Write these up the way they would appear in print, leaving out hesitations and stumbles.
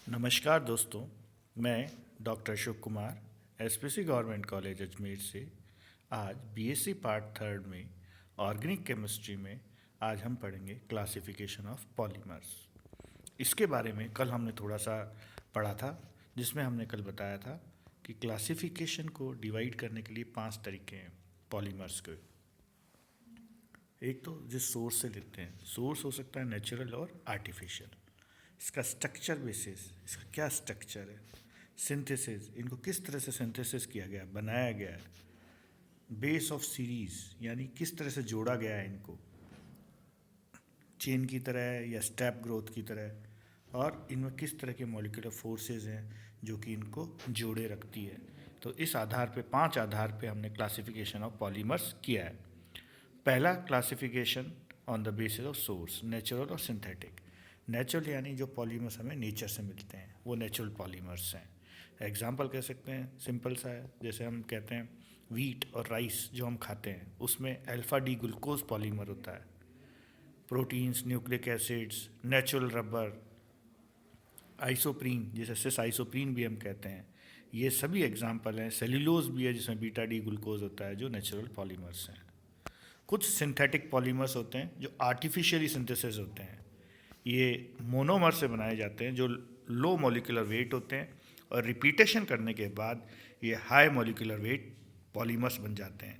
नमस्कार दोस्तों, मैं doctor Shiv Kumar SPC government college Ajmer से आज बीएससी पार्ट थर्ड में ऑर्गेनिक केमिस्ट्री में आज हम पढ़ेंगे क्लासिफिकेशन ऑफ पॉलीमर्स। इसके बारे में कल हमने थोड़ा सा पढ़ा था, जिसमें हमने कल बताया था कि क्लासिफिकेशन को डिवाइड करने के लिए 5 तरीके हैं पॉलीमर्स के। एक तो जिस सोर्स से लेते हैं, सोर्स हो सकता है नेचुरल और आर्टिफिशियल। इसका स्ट्रक्चर बेसिस, इसका क्या स्ट्रक्चर है, सिंथेसिस, इनको किस तरह से सिंथेसिस किया गया, बनाया गया है, बेस ऑफ सीरीज यानी किस तरह से जोड़ा गया है इनको, चेन की तरह है या स्टेप ग्रोथ की तरह, और इनमें किस तरह के मॉलिक्यूलर फोर्सेस हैं जो कि इनको जोड़े रखती है। तो इस आधार पे 5 आधार पे हमने क्लासिफिकेशन ऑफ पॉलीमर्स किया है। पहला classification on the basis of source, natural और सिंथेटिक। नेचुरल यानी जो पॉलीमर्स हमें नेचर से मिलते हैं वो नेचुरल पॉलीमर्स हैं। एग्जांपल कह सकते हैं, सिंपल सा है, जैसे हम कहते हैं वीट और राइस जो हम खाते हैं उसमें अल्फा डी ग्लूकोज पॉलीमर होता है। Proteins, nucleic acids, natural rubber, isoprene जिसे सिस आइसोप्रीन भी हम कहते हैं, ये सभी एग्जाम्पल हैं। सेल्यूलोज भी है जिसमें बीटा डी ग्लूकोज होता है, जो नेचुरल पॉलीमर्स हैं। कुछ सिंथेटिक पॉलीमर्स होते हैं जो आर्टिफिशियली सिंथेसिस होते हैं। ये मोनोमर से बनाए जाते हैं जो लो मॉलिक्यूलर वेट होते हैं, और रिपीटेशन करने के बाद ये हाई मॉलिक्यूलर वेट पॉलीमर्स बन जाते हैं।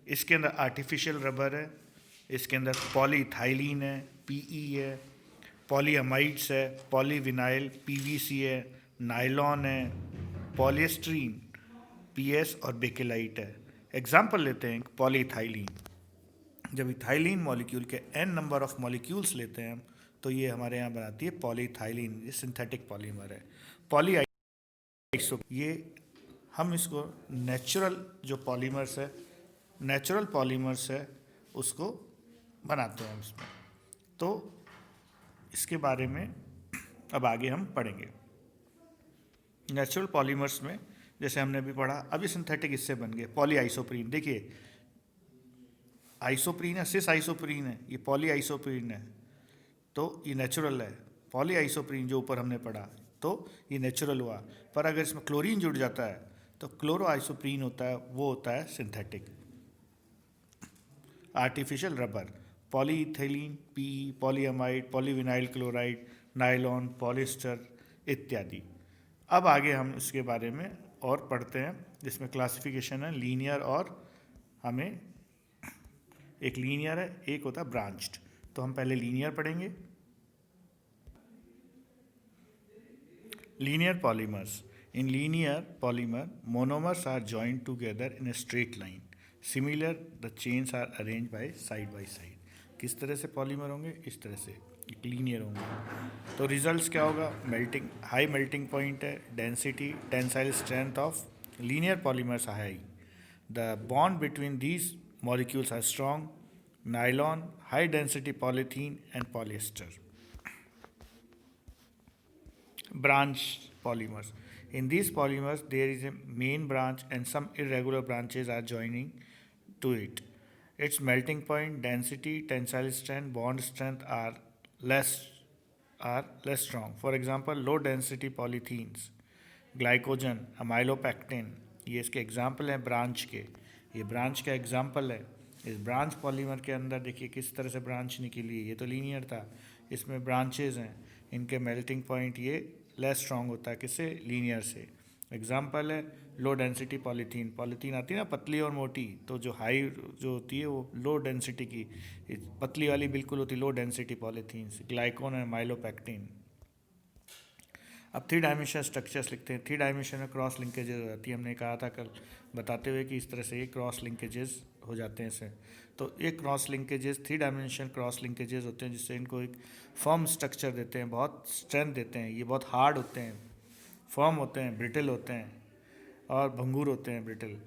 इसके अंदर आर्टिफिशियल रबर है, इसके अंदर पॉलीइथाइलिन है, पीई है, पॉलीअमाइड्स है, पॉलीविनाइल, पीवीसी है, नायलॉन है, पॉलीस्ट्रीन, पीएस और बेकेलाइट है। एग्जाम्पल लेते हैं पॉलीइथाइलिन। जब इथाइलिन मॉलिक्यूल के n नंबर ऑफ मॉलिक्यूल्स लेते हैं हम, तो ये हमारे यहाँ बनाती है पॉलीइथाइलिन। ये सिंथेटिक पॉलीमर है। पॉली आइसो, ये हम इसको नेचुरल जो पॉलीमर्स है, नेचुरल पॉलीमर्स है, उसको बनाते हैं इसमें। तो इसके बारे में अब आगे हम पढ़ेंगे। नेचुरल पॉलीमर्स में जैसे हमने अभी पढ़ा, अभी सिंथेटिक इससे बन गए पॉली आइसोप्रीन। देखिए आइसोप्रीन है, सिस आइसोप्रीन है, ये पॉली आइसोप्रीन है, तो ये नेचुरल है। पॉली आइसोप्रीन जो ऊपर हमने पढ़ा, तो ये नेचुरल हुआ। पर अगर इसमें क्लोरीन जुड़ जाता है तो क्लोरो आइसोप्रीन होता है, वो होता है synthetic. Artificial rubber, polyethylene, P, polyamide, polyvinyl chloride, nylon, polyester इत्यादि। अब आगे हम इसके बारे में और पढ़ते हैं, जिसमें क्लासिफिकेशन है लीनियर, और हमें एक लीनियर है, एक होता है ब्रांच्ड। तो हम पहले लीनियर पढ़ेंगे। Linear polymers. In linear polymer, monomers are joined together in a straight line. Similar, the chains are arranged by side. किस तरह से पॉलीमर होंगे? इस तरह से लीनियर होंगे। तो रिजल्ट्स क्या होगा? मेल्टिंग, हाई मेल्टिंग पॉइंट है, density, tensile strength of linear polymers are high. The bond between these molecules are strong. Nylon, high density polythene and polyester. Branch polymers. In these polymers, there is a main branch and some irregular branches are joining to it. Its melting point, density, tensile strength, bond strength less are less strong. For example, low density polythenes, glycogen, amylopectin, ये इसके example हैं branch के। ये branch का example है। इस branch polymer के अंदर देखिए किस तरह से ब्रांच निकली। ये तो लीनियर था, इसमें ब्रांचेज हैं, इनके मेल्टिंग पॉइंट ये लेस स्ट्रॉन्ग होता है किससे? लीनियर से। एग्जाम्पल है लो डेंसिटी पॉलीथीन। पॉलीथीन आती है ना पतली और मोटी, तो जो हाई जो होती है वो लो डेंसिटी की, पतली वाली बिल्कुल होती लो डेंसिटी पॉलीथीन। ग्लाइकोन है, माइलोपैक्टिन। अब 3 डायमेंशनल स्ट्रक्चर्स लिखते हैं। 3 डायमेंशन में क्रॉस लिंकेजेस हो जाती है। हमने कहा था कल बताते हुए कि इस तरह से ये क्रॉस लिंकेजेस हो जाते हैं इससे। तो ये cross linkages 3 dimension cross linkages होते हैं, जिससे इनको एक फर्म स्ट्रक्चर देते हैं, बहुत स्ट्रेंथ देते हैं। ये बहुत हार्ड होते हैं, फर्म होते हैं, ब्रिटल होते हैं और भंगूर होते हैं, brittle.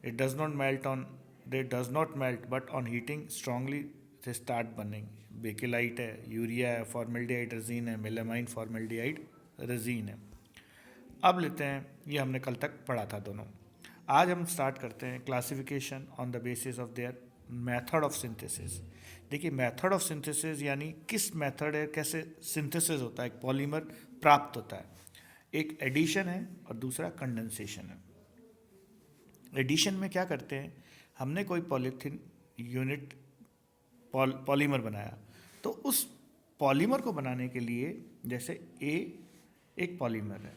It does not melt on, they does not melt but on heating strongly से स्टार्ट बर्निंग। बेकेलाइट है, यूरिया है, फॉर्मेल्डिहाइड रेजिन है, मेलामाइन फॉर्मेल्डिहाइड रेजिन है। अब लेते हैं, ये हमने कल तक पढ़ा था दोनों। आज हम स्टार्ट करते हैं classification on the basis of their method of synthesis. देखिए मेथड ऑफ सिंथेसिस यानी किस मेथड है, कैसे सिंथेसिस होता है, एक पॉलीमर प्राप्त होता है। एक एडिशन है और दूसरा कंडेंसेशन है। एडिशन में क्या करते हैं, हमने कोई पॉलीथीन यूनिट पॉलीमर बनाया, तो उस पॉलीमर को बनाने के लिए जैसे ए एक पॉलीमर है,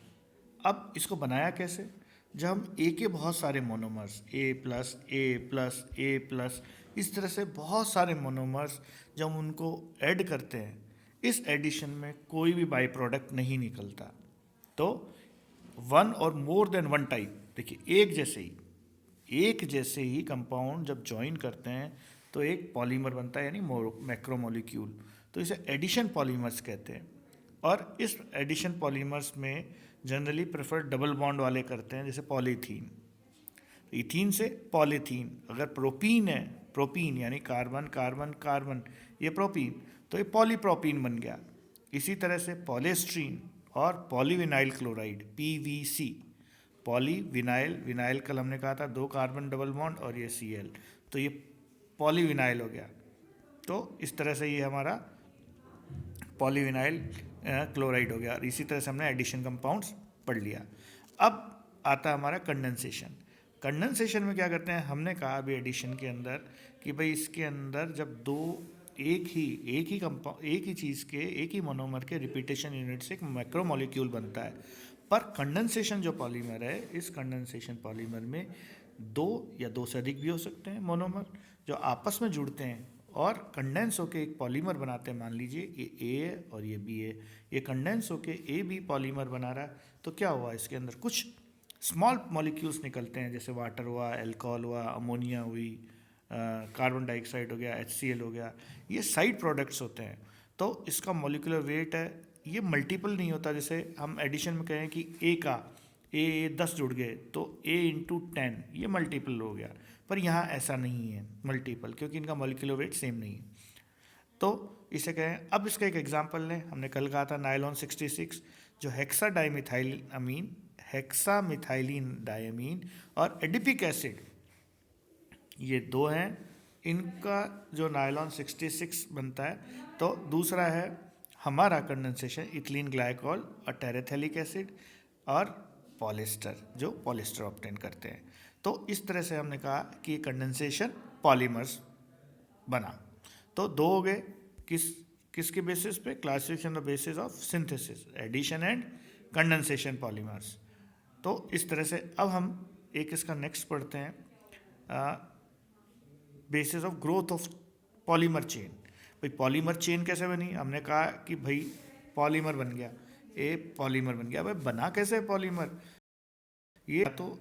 अब इसको बनाया कैसे, जब हम ए के बहुत सारे मोनोमर्स ए प्लस ए प्लस ए प्लस इस तरह से बहुत सारे मोनोमर्स जब हम उनको ऐड करते हैं, इस एडिशन में कोई भी बाई प्रोडक्ट नहीं निकलता। तो वन और मोर देन वन टाइप, देखिए एक जैसे ही कंपाउंड जब ज्वाइन करते हैं तो एक पॉलीमर बनता है, यानी मैक्रोमोलिक्यूल। तो इसे एडिशन पॉलीमर्स कहते हैं। और इस एडिशन पॉलीमर्स में जनरली प्रेफर डबल बॉन्ड वाले करते हैं, जैसे पॉलीथीन, इथीन से पॉलीथीन। अगर प्रोपीन है, प्रोपीन यानी कार्बन कार्बन कार्बन, ये प्रोपीन, तो ये पॉलीप्रोपीन बन गया। इसी तरह से पॉलीस्ट्रीन और polyvinyl chloride PVC, polyvinyl, vinyl कल हमने कहा था 2 कार्बन डबल बॉन्ड और ये Cl, तो ये पॉलीविनाइल हो गया। तो इस तरह से ये हमारा पॉलीविनाइल क्लोराइड हो गया। और इसी तरह से हमने एडिशन कंपाउंड्स पढ़ लिया। अब आता है हमारा कंडेंसेशन। कंडेंसेशन में क्या करते हैं, हमने कहा अभी एडिशन के अंदर कि भाई इसके अंदर जब दो एक ही चीज़ के एक ही मोनोमर के रिपीटेशन यूनिट से एक मैक्रोमोलिक्यूल बनता है। पर कंडेंसेशन जो पॉलीमर है, इस कंडेंसेशन पॉलीमर में 2 या 2 से अधिक भी हो सकते हैं मोनोमर जो आपस में जुड़ते हैं और कंडेंस होके एक पॉलीमर बनाते हैं। मान लीजिए ये ए है और ये बी है, ये कंडेंस होके ए बी पॉलीमर बना रहा है, तो क्या हुआ, इसके अंदर कुछ स्मॉल मॉलिक्यूल्स निकलते हैं, जैसे वाटर हुआ, अल्कोहल हुआ, अमोनिया हुई, कार्बन डाइऑक्साइड हो गया, HCl हो गया, ये साइड प्रोडक्ट्स होते हैं। तो इसका मॉलिक्यूलर वेट है, ये मल्टीपल नहीं होता। जैसे हम एडिशन में कहें कि ए का ए 10 जुड़ गए तो ए इंटू 10 ये मल्टीपल हो गया, पर यहाँ ऐसा नहीं है मल्टीपल, क्योंकि इनका मॉलिक्यूलर वेट सेम नहीं है। तो इसे कहें, अब इसका एक एग्जांपल लें, हमने कल कहा था नायलॉन 66 जो हेक्सामिथाइलिन डायमीन और एडिपिक एसिड, ये 2 हैं, इनका जो नायलॉन 66 बनता है। तो दूसरा है हमारा कंडेंसेशन इथिलीन ग्लाइकॉल और टेरेथेलिक एसिड और पॉलिस्टर, जो पॉलिस्टर ऑब्टेन करते हैं। तो इस तरह से हमने कहा कि कंडेंसेशन पॉलीमर्स बना। तो 2 हो गए, किसके बेसिस पे, classification the basis of synthesis, addition and condensation polymers. तो इस तरह से अब हम एक इसका नेक्स्ट पढ़ते हैं, basis of growth of polymer chain. भाई पॉलीमर चेन कैसे बनी, हमने कहा कि भाई पॉलीमर बन गया, ए पॉलीमर बन गया। भाई बना कैसे पॉलीमर, ये तो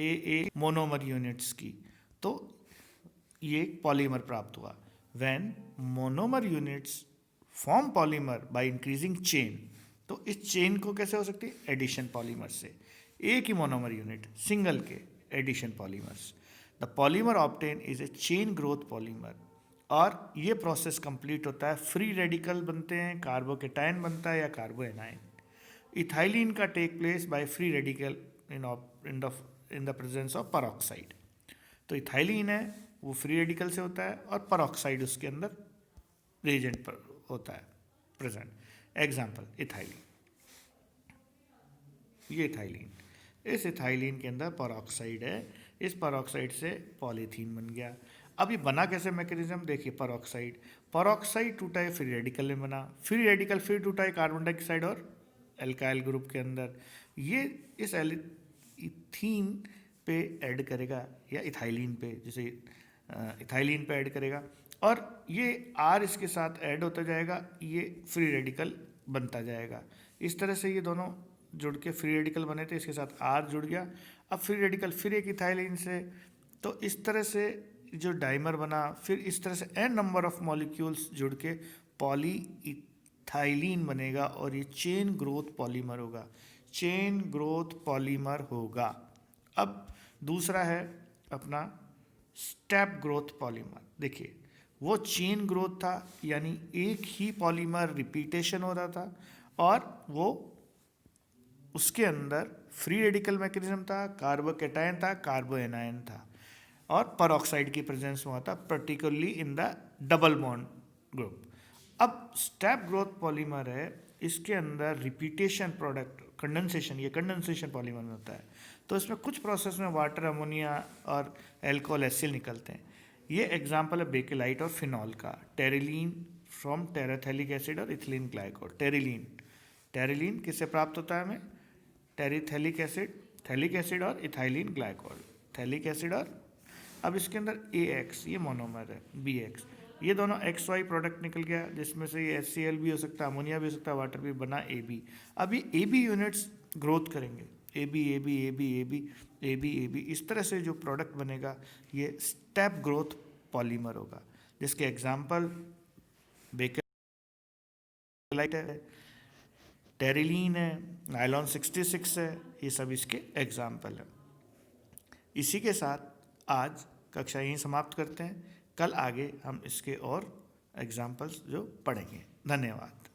ए मोनोमर यूनिट्स की, तो ये पॉलीमर प्राप्त हुआ। When monomer units form polymer by increasing chain, तो इस चेन को कैसे हो सकती है, एडिशन पॉलीमर से। एक ही मोनोमर यूनिट सिंगल के addition polymers, the polymer obtain is a chain growth polymer. और ये प्रोसेस कंप्लीट होता है, फ्री रेडिकल बनते हैं, कार्बोकेटायन बनता है या कार्बोएनाइन। इथाइलिन का take place by free radical in the presence of peroxide. तो इथाइलिन है वो फ्री रेडिकल से होता है और परऑक्साइड उसके अंदर रिएजेंट पर होता है प्रेजेंट। एग्जाम्पल इथाइलिन, ये इथाइलिन, इस इथाइलिन के अंदर परऑक्साइड है, इस परऑक्साइड से पॉलीथीन बन गया। अब ये बना कैसे मैकेनिज्म, देखिए परऑक्साइड टूटा है, फ्री रेडिकल में बना, फ्री रेडिकल फिर टूटा है कार्बन डाइऑक्साइड और एल्काइल ग्रुप के अंदर, ये इस इथीन पे ऐड करेगा या इथाइलिन पे, जैसे इथाइलिन पे ऐड करेगा और ये R इसके साथ ऐड होता जाएगा, ये फ्री रेडिकल बनता जाएगा। इस तरह से ये दोनों जुड़ के फ्री रेडिकल बने थे, इसके साथ R जुड़ गया, अब फ्री रेडिकल फिर एक इथाइलिन से, तो इस तरह से जो डाइमर बना, फिर इस तरह से n नंबर ऑफ मॉलिक्यूल्स जुड़ के पॉली इथाइलिन बनेगा और ये चेन ग्रोथ पॉलीमर होगा, चेन ग्रोथ पॉलीमर होगा। अब दूसरा है अपना स्टेप ग्रोथ पॉलीमर। देखिए वो चेन ग्रोथ था, यानी एक ही पॉलीमर रिपीटेशन हो रहा था और वो उसके अंदर फ्री रेडिकल मैकेनिज्म था, कार्बोकेटायन था, कार्बोएनायन था, और परऑक्साइड की प्रेजेंस हुआ था, particularly in the double bond group. अब स्टेप ग्रोथ पॉलीमर है, इसके अंदर रिपीटेशन प्रोडक्ट कंडेंसेशन, ये कंडेंसेशन पॉलीमर में होता है, तो इसमें कुछ प्रोसेस में वाटर, अमोनिया और एल्कोहल, एसिल निकलते हैं। ये एग्जाम्पल है बेकेलाइट और फिनॉल का। टेरिलीन फ्रॉम टेराथैलिक एसिड और इथिलीन ग्लाइकोल। टेरिलीन किससे प्राप्त होता है हमें? टेरिथैलिक एसिड, थैलिक एसिड और इथाइलिन ग्लाइकोल। थैलिक एसिड और, अब इसके अंदर AX ये मोनोमर है, BX, ये दोनों XY प्रोडक्ट निकल गया, जिसमें से ये HCl भी हो सकता है, अमोनिया भी हो सकता है, वाटर भी, बना AB। अब ये AB यूनिट्स ग्रोथ करेंगे, AB, इस तरह से जो प्रोडक्ट बनेगा ये स्टेप ग्रोथ पॉलीमर होगा, जिसके एग्जाम्पल बेकेलाइट है, टेरिलीन है, नायलॉन 66 है, ये सब इसके एग्जाम्पल है। इसी के साथ आज कक्षा यहीं समाप्त करते हैं। कल आगे हम इसके और एग्जाम्पल्स जो पढ़ेंगे। धन्यवाद।